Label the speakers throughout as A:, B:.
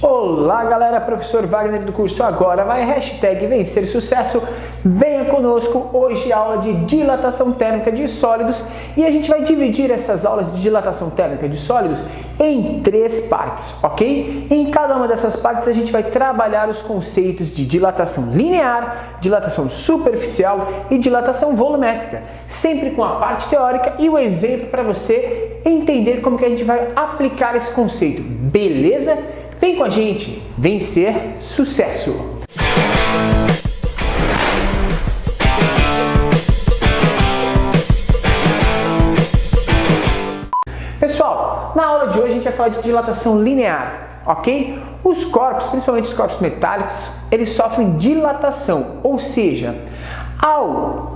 A: Olá galera, professor Wagner do curso Agora Vai, hashtag Vencer Sucesso. Venha conosco, hoje aula de dilatação térmica de sólidos e a gente vai dividir essas aulas de dilatação térmica de sólidos em 3 partes, ok? Em cada uma dessas partes a gente vai trabalhar os conceitos de dilatação linear, dilatação superficial e dilatação volumétrica, sempre com a parte teórica e o exemplo para você entender como que a gente vai aplicar esse conceito, beleza? Vem com a gente, vencer sucesso! Pessoal, na aula de hoje a gente vai falar de dilatação linear, ok? Os corpos, principalmente os corpos metálicos, eles sofrem dilatação, ou seja, ao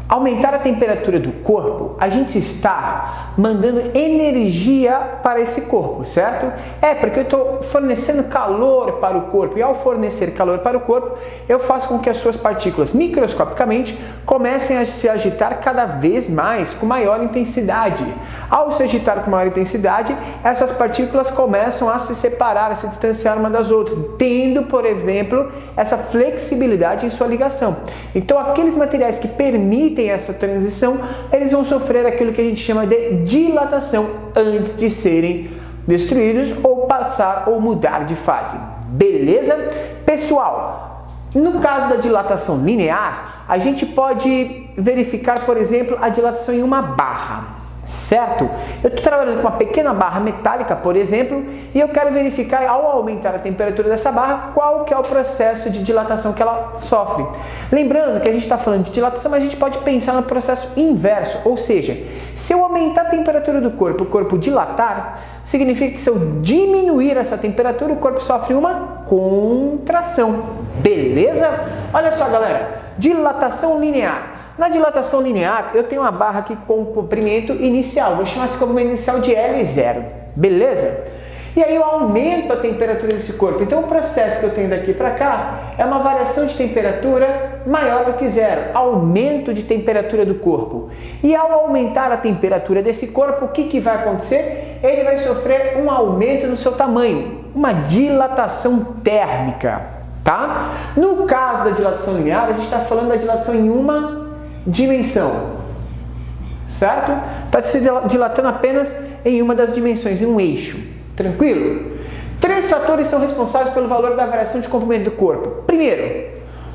A: aumentar a temperatura do corpo, a gente está mandando energia para esse corpo, certo? Porque eu estou fornecendo calor para o corpo e ao fornecer calor para o corpo, eu faço com que as suas partículas microscopicamente comecem a se agitar cada vez mais, com maior intensidade. Ao se agitar com maior intensidade, essas partículas começam a se separar, a se distanciar uma das outras, tendo, por exemplo, essa flexibilidade em sua ligação. Então, aqueles materiais que permitem essa transição, eles vão sofrer aquilo que a gente chama de dilatação antes de serem destruídos ou passar ou mudar de fase. Beleza? Pessoal, no caso da dilatação linear, a gente pode verificar, por exemplo, a dilatação em uma barra. Certo? Eu estou trabalhando com uma pequena barra metálica, por exemplo, e eu quero verificar, ao aumentar a temperatura dessa barra, qual que é o processo de dilatação que ela sofre. Lembrando que a gente está falando de dilatação, mas a gente pode pensar no processo inverso, ou seja, se eu aumentar a temperatura do corpo, o corpo dilatar, significa que se eu diminuir essa temperatura, o corpo sofre uma contração. Beleza? Olha só, galera, dilatação linear. Na dilatação linear, eu tenho uma barra aqui com o comprimento inicial, vou chamar esse comprimento inicial de L0, beleza? E aí eu aumento a temperatura desse corpo, então o processo que eu tenho daqui para cá é uma variação de temperatura maior do que zero, aumento de temperatura do corpo. E ao aumentar a temperatura desse corpo, o que vai acontecer? Ele vai sofrer um aumento no seu tamanho, uma dilatação térmica, tá? No caso da dilatação linear, a gente está falando da dilatação em uma dimensão, certo? Está se dilatando apenas em uma das dimensões, em um eixo, tranquilo? 3 fatores são responsáveis pelo valor da variação de comprimento do corpo. Primeiro,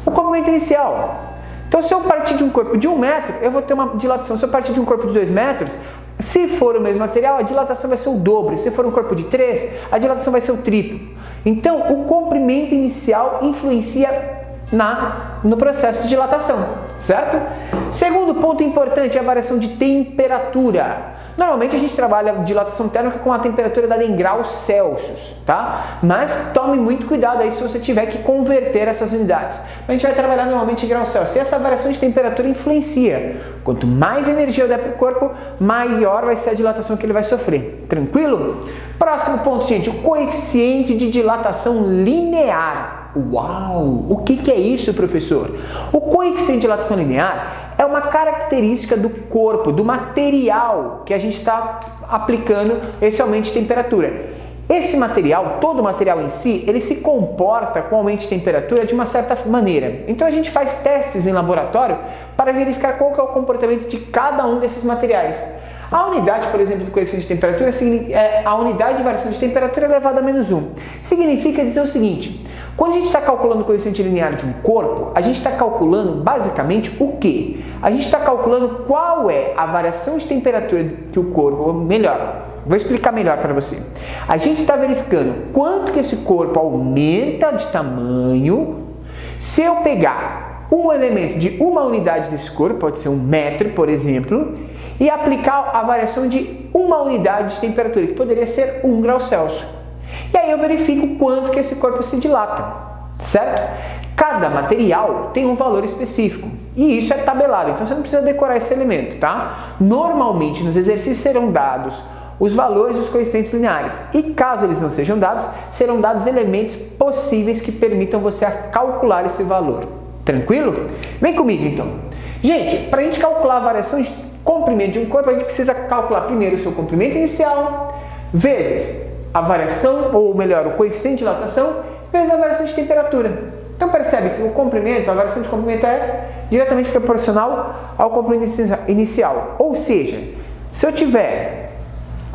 A: o comprimento inicial. Então, se eu partir de um corpo de 1 metro, eu vou ter uma dilatação. Se eu partir de um corpo de 2 metros, se for o mesmo material, a dilatação vai ser o dobro. Se for um corpo de 3, a dilatação vai ser o triplo. Então, o comprimento inicial influencia no processo de dilatação, certo? Segundo ponto importante é a variação de temperatura. Normalmente a gente trabalha dilatação térmica com a temperatura dada em graus Celsius, tá? Mas tome muito cuidado aí se você tiver que converter essas unidades. A gente vai trabalhar normalmente em graus Celsius. E essa variação de temperatura influencia. Quanto mais energia eu der para o corpo, maior vai ser a dilatação que ele vai sofrer. Tranquilo? Próximo ponto, gente, o coeficiente de dilatação linear. Uau! O que é isso, professor? O coeficiente de dilatação linear é uma característica do corpo, do material que a gente está aplicando esse aumento de temperatura. Esse material, todo o material em si, ele se comporta com aumento de temperatura de uma certa maneira. Então a gente faz testes em laboratório para verificar qual que é o comportamento de cada um desses materiais. A unidade, por exemplo, do coeficiente de temperatura é a unidade de variação de temperatura elevada a -1. Significa dizer o seguinte: quando a gente está calculando o coeficiente linear de um corpo, a gente está calculando basicamente o quê? A gente está calculando qual é a variação de temperatura que o corpo, ou melhor, vou explicar melhor para você. A gente está verificando quanto que esse corpo aumenta de tamanho se eu pegar um elemento de uma unidade desse corpo, pode ser 1 metro, por exemplo, e aplicar a variação de uma unidade de temperatura, que poderia ser 1 grau Celsius. E aí eu verifico quanto que esse corpo se dilata, certo? Cada material tem um valor específico e isso é tabelado, então você não precisa decorar esse elemento, tá? Normalmente nos exercícios serão dados os valores dos coeficientes lineares e caso eles não sejam dados, serão dados elementos possíveis que permitam você calcular esse valor. Tranquilo? Vem comigo então. Gente, para a gente calcular a variação de comprimento de um corpo, a gente precisa calcular primeiro o seu comprimento inicial vezes a variação, ou melhor, o coeficiente de dilatação, vezes a variação de temperatura. Então percebe que o comprimento, a variação de comprimento é diretamente proporcional ao comprimento inicial. Ou seja, se eu tiver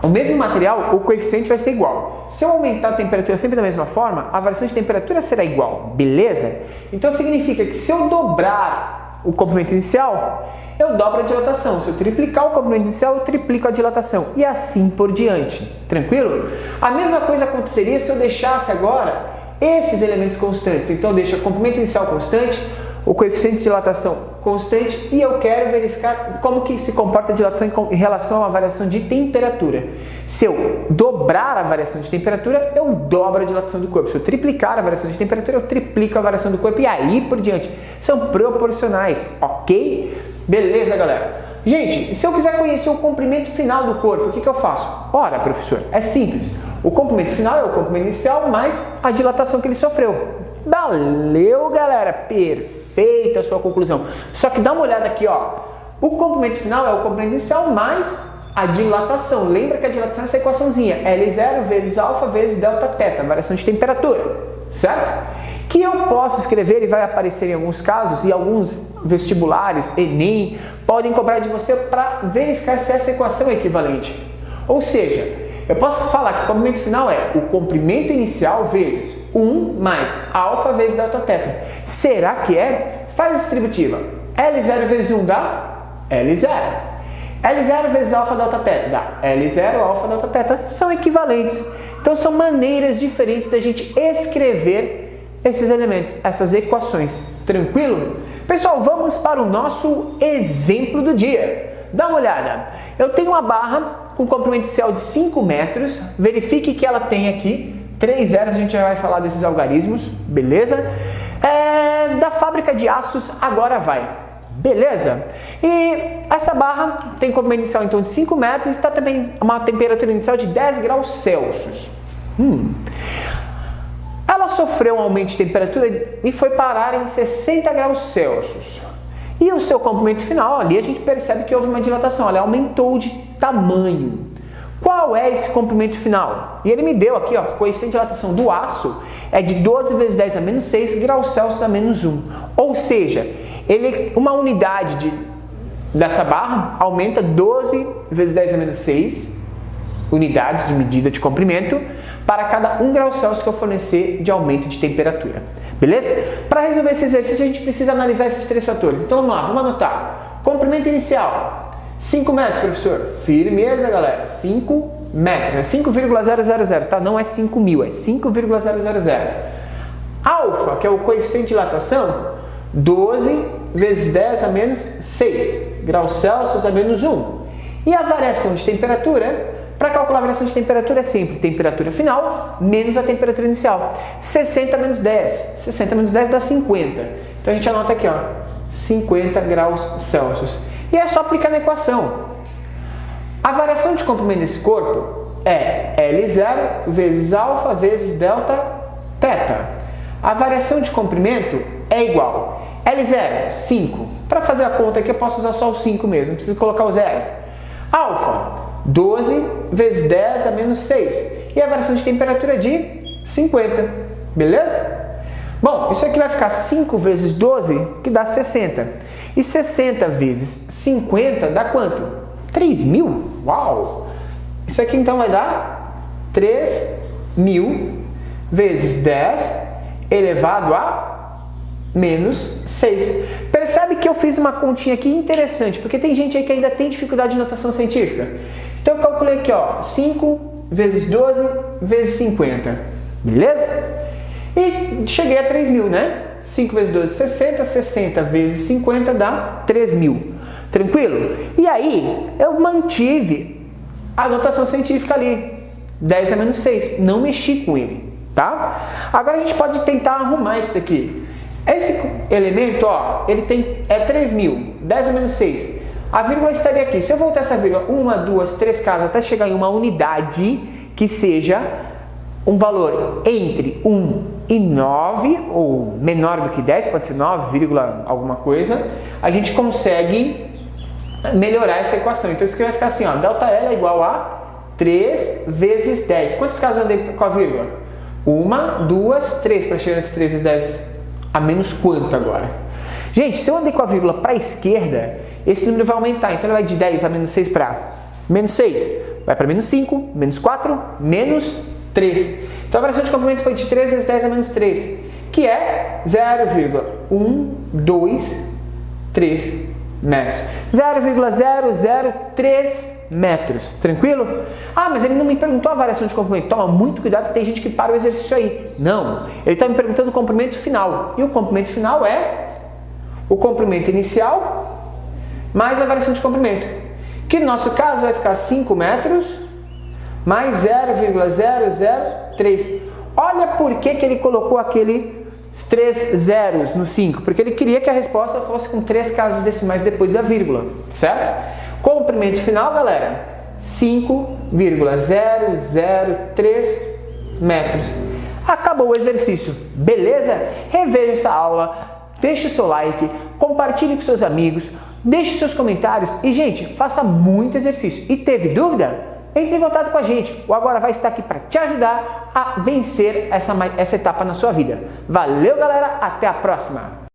A: o mesmo material, o coeficiente vai ser igual. Se eu aumentar a temperatura sempre da mesma forma, a variação de temperatura será igual, beleza? Então significa que se eu dobrar o comprimento inicial, eu dobro a dilatação. Se eu triplicar o comprimento inicial, eu triplico a dilatação. E assim por diante. Tranquilo? A mesma coisa aconteceria se eu deixasse agora esses elementos constantes. Então eu deixo o comprimento inicial constante, o coeficiente de dilatação constante e eu quero verificar como que se comporta a dilatação em relação à variação de temperatura. Se eu dobrar a variação de temperatura, eu dobro a dilatação do corpo. Se eu triplicar a variação de temperatura, eu triplico a variação do corpo e aí por diante. São proporcionais, ok? Beleza, galera? Gente, se eu quiser conhecer o comprimento final do corpo, o que eu faço? Ora, professor, é simples. O comprimento final é o comprimento inicial mais a dilatação que ele sofreu. Valeu, galera! Perfeita a sua conclusão. Só que dá uma olhada aqui, ó. O comprimento final é o comprimento inicial mais a dilatação. Lembra que a dilatação é essa equaçãozinha. L0 vezes alfa vezes delta teta, variação de temperatura, certo? Que eu posso escrever e vai aparecer em alguns casos e alguns vestibulares, Enem, podem cobrar de você para verificar se essa equação é equivalente. Ou seja, eu posso falar que o comprimento final é o comprimento inicial vezes 1 mais alfa vezes delta teta. Será que é? Faz a distributiva. L0 vezes 1 dá L0. L0 vezes alfa delta teta dá L0 alfa delta teta. São equivalentes. Então são maneiras diferentes da gente escrever esses elementos, essas equações. Tranquilo? Pessoal, vamos para o nosso exemplo do dia. Dá uma olhada. Eu tenho uma barra com comprimento inicial de 5 metros. Verifique que ela tem aqui 3 zeros, a gente já vai falar desses algarismos, beleza? Da fábrica de aços, agora vai. Beleza? E essa barra tem comprimento inicial então de 5 metros e está também uma temperatura inicial de 10 graus Celsius. Ela sofreu um aumento de temperatura e foi parar em 60 graus Celsius. E o seu comprimento final, ali a gente percebe que houve uma dilatação, ela aumentou de tamanho. Qual é esse comprimento final? E ele me deu aqui, ó, que o coeficiente de dilatação do aço é de 12 vezes 10 a menos 6 graus Celsius a menos 1. Ou seja, uma unidade dessa barra aumenta 12 vezes 10 a menos 6 unidades de medida de comprimento para cada 1 grau Celsius que eu fornecer de aumento de temperatura. Beleza? Para resolver esse exercício, a gente precisa analisar esses 3 fatores. Então vamos lá, vamos anotar. Comprimento inicial, 5 metros, professor. Firmeza, galera. 5 metros. É 5,000, tá? Não é 5.000, é 5,000. Alfa, que é o coeficiente de dilatação, 12 vezes 10 a menos 6 graus Celsius a menos 1. E a variação de temperatura, para calcular a variação de temperatura é sempre temperatura final menos a temperatura inicial. 60 menos 10. 60 menos 10 dá 50. Então a gente anota aqui, ó, 50 graus Celsius. E é só aplicar na equação. A variação de comprimento desse corpo é L0 vezes alfa vezes delta teta. A variação de comprimento é igual L0, 5. Para fazer a conta aqui eu posso usar só o 5 mesmo, não preciso colocar o 0. Alfa, 12 vezes 10 a menos 6. E a variação de temperatura é de 50. Beleza? Bom, isso aqui vai ficar 5 vezes 12, que dá 60. E 60 vezes 50 dá quanto? 3.000? Uau! Isso aqui então vai dar 3.000 vezes 10 elevado a menos 6. Percebe que eu fiz uma continha aqui interessante, porque tem gente aí que ainda tem dificuldade de notação científica. Então eu calculei aqui, ó, 5 vezes 12 vezes 50. Beleza? E cheguei a 3.000, né? 5 vezes 12, 60. 60 vezes 50 dá 3.000. Tranquilo? E aí, eu mantive a notação científica ali. 10 a menos 6. Não mexi com ele, tá? Agora a gente pode tentar arrumar isso daqui. Esse elemento, ó, ele é 3.000. 10 a menos 6. A vírgula estaria aqui. Se eu voltar essa vírgula 1, 2, 3 casas até chegar em uma unidade que seja um valor entre 1 e 9, ou menor do que 10, pode ser 9, alguma coisa, a gente consegue melhorar essa equação. Então isso aqui vai ficar assim, ó, ΔL é igual a 3 vezes 10. Quantas casas eu andei com a vírgula? 1, 2, 3. Para chegar nesse 3 vezes 10, a menos quanto agora? Gente, se eu andei com a vírgula para a esquerda, esse número vai aumentar. Então ele vai de 10 a menos 6 para menos 6. Vai para menos 5, menos 4, menos 3. Então a variação de comprimento foi de 3 vezes 10 a menos 3, que é 0,123 metros. 0,003 metros. Tranquilo? Ah, mas ele não me perguntou a variação de comprimento. Toma muito cuidado que tem gente que para o exercício aí. Não. Ele está me perguntando o comprimento final. E o comprimento final é o comprimento inicial mais a variação de comprimento. Que no nosso caso vai ficar 5 metros mais 0,003. Olha por que ele colocou aquele 3 zeros no 5. Porque ele queria que a resposta fosse com 3 casas decimais depois da vírgula. Certo? Comprimento final, galera, 5,003 metros. Acabou o exercício, beleza? Reveja essa aula, deixe o seu like, compartilhe com seus amigos, deixe seus comentários e, gente, faça muito exercício. E teve dúvida? Entre em contato com a gente. O Agora Vai estar aqui para te ajudar a vencer essa etapa na sua vida. Valeu, galera, até a próxima!